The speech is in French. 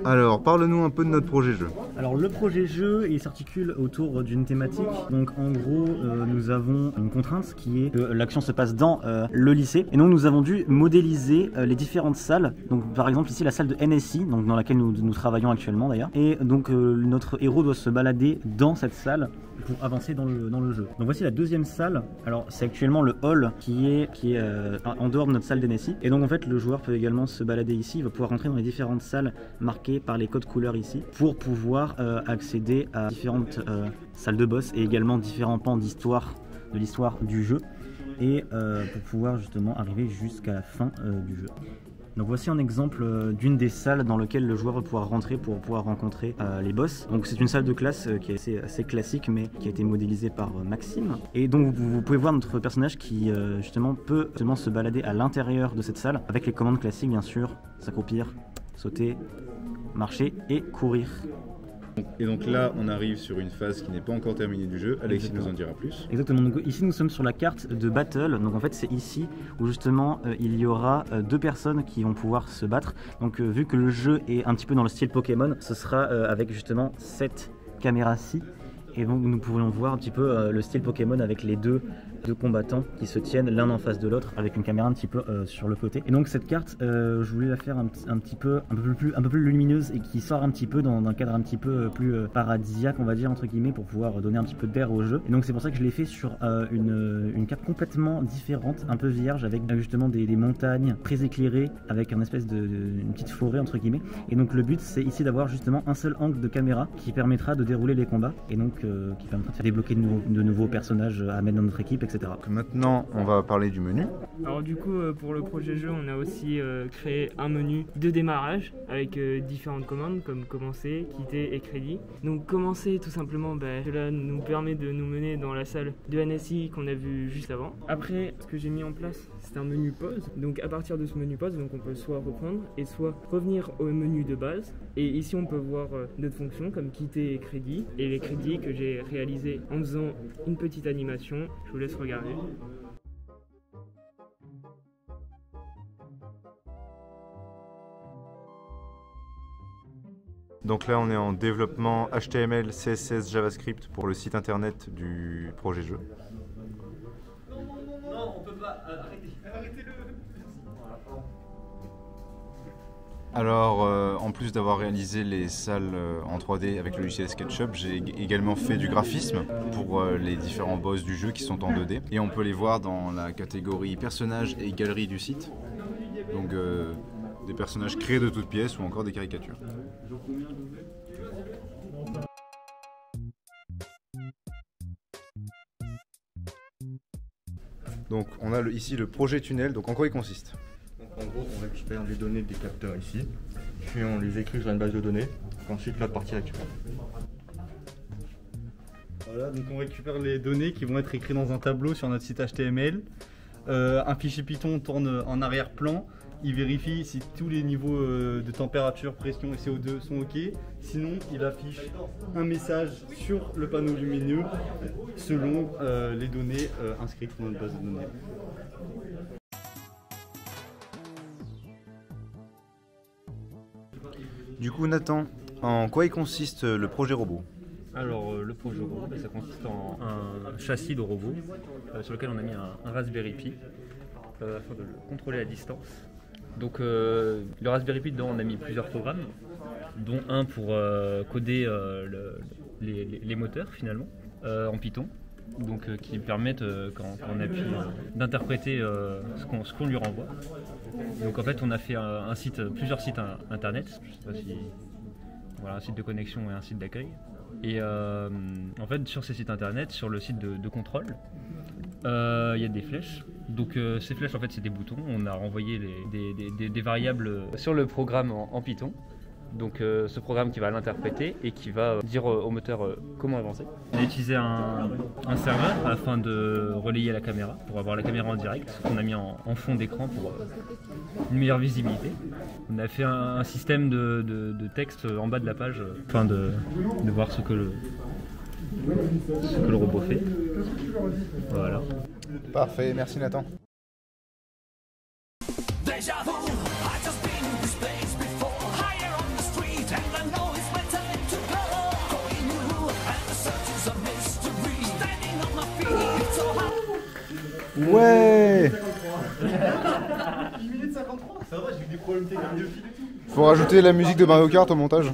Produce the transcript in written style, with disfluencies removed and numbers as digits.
Alors, parle-nous un peu de notre projet jeu. Alors le projet jeu, il s'articule autour d'une thématique. Donc en gros, nous avons une contrainte qui est que l'action se passe dans le lycée. Et donc nous avons dû modéliser les différentes salles. Donc par exemple ici la salle de NSI, donc dans laquelle nous travaillons actuellement d'ailleurs. Et donc notre héros doit se balader dans cette salle pour avancer dans le jeu. Donc voici la deuxième salle. Alors c'est actuellement le hall qui est en dehors de notre salle d'NSI. Et donc en fait le joueur peut également se balader ici. Il va pouvoir rentrer dans les différentes salles marquées par les codes couleurs ici pour pouvoir accéder à différentes salles de boss et également différents pans de l'histoire du jeu et pour pouvoir justement arriver jusqu'à la fin du jeu. Donc voici un exemple d'une des salles dans lesquelles le joueur va pouvoir rentrer pour pouvoir rencontrer les boss. Donc c'est une salle de classe qui est assez classique mais qui a été modélisée par Maxime. Et donc vous pouvez voir notre personnage qui justement peut se balader à l'intérieur de cette salle avec les commandes classiques bien sûr, s'accroupir, sauter, marcher et courir. Et donc là, on arrive sur une phase qui n'est pas encore terminée du jeu. Alexis nous en dira plus. Exactement. Donc ici, nous sommes sur la carte de battle. Donc en fait, c'est ici où justement il y aura deux personnes qui vont pouvoir se battre. Donc vu que le jeu est un petit peu dans le style Pokémon, ce sera avec justement cette caméra-ci. Et donc nous pourrions voir un petit peu le style Pokémon avec les deux combattants qui se tiennent l'un en face de l'autre avec une caméra un petit peu sur le côté. Et donc cette carte, je voulais la faire un peu plus lumineuse et qui sort un petit peu dans un cadre un petit peu plus paradisiaque, on va dire entre guillemets, pour pouvoir donner un petit peu d'air au jeu. Et donc c'est pour ça que je l'ai fait sur une carte complètement différente, un peu vierge, avec justement des montagnes très éclairées, avec une espèce une petite forêt entre guillemets. Et donc le but c'est ici d'avoir justement un seul angle de caméra qui permettra de dérouler les combats et donc qui permettra de faire débloquer de nouveaux personnages à mettre dans notre équipe, etc. Donc maintenant, on va parler du menu. Alors du coup, pour le projet jeu, on a aussi créé un menu de démarrage avec différentes commandes comme commencer, quitter et crédit. Donc commencer, tout simplement, cela nous permet de nous mener dans la salle de NSI qu'on a vu juste avant. Après, ce que j'ai mis en place, c'est un menu pause. Donc à partir de ce menu pause, donc on peut soit reprendre et soit revenir au menu de base. Et ici, on peut voir d'autres fonctions comme quitter et crédit. Et les crédits que j'ai réalisés en faisant une petite animation, je vous laisse regarder. Donc là, on est en développement HTML, CSS, JavaScript pour le site internet du projet jeu. Non, on peut pas. Arrêtez-le. Alors, en plus d'avoir réalisé les salles en 3D avec le logiciel SketchUp, j'ai également fait du graphisme pour les différents boss du jeu qui sont en 2D. Et on peut les voir dans la catégorie personnages et galeries du site. Donc, des personnages créés de toutes pièces ou encore des caricatures. Donc, on a ici le projet tunnel. Donc, en quoi il consiste ? En gros, on récupère les données des capteurs ici, puis on les écrit sur une base de données, ensuite l'autre partie récupère. Voilà, donc on récupère les données qui vont être écrites dans un tableau sur notre site HTML. Un fichier Python tourne en arrière-plan, il vérifie si tous les niveaux de température, pression et CO2 sont OK. Sinon, il affiche un message sur le panneau lumineux selon les données inscrites dans notre base de données. Du coup, Nathan, en quoi il consiste le projet robot ? Alors le projet robot, ça consiste en un châssis de robot sur lequel on a mis un Raspberry Pi afin de le contrôler à distance. Donc le Raspberry Pi, dedans on a mis plusieurs programmes, dont un pour coder les moteurs finalement en Python. Donc, qui permettent, quand on appuie, d'interpréter ce qu'on lui renvoie. Donc en fait on a fait plusieurs sites internet, je sais pas si, voilà, un site de connexion et un site d'accueil. Et en fait sur ces sites internet, sur le site de contrôle, il y a des flèches. Donc ces flèches en fait c'est des boutons, on a renvoyé des variables sur le programme en Python. Donc ce programme qui va l'interpréter et qui va dire au moteur comment avancer. On a utilisé un serveur afin de relayer la caméra, pour avoir la caméra en direct, qu'on a mis en fond d'écran pour une meilleure visibilité. On a fait un système de texte en bas de la page afin de voir ce que le robot fait. Voilà. Parfait, merci Nathan. Ouais. 1 minute 53, ça va, j'ai eu des problèmes techniques de fil et tout. Faut rajouter la musique de Mario Kart au montage.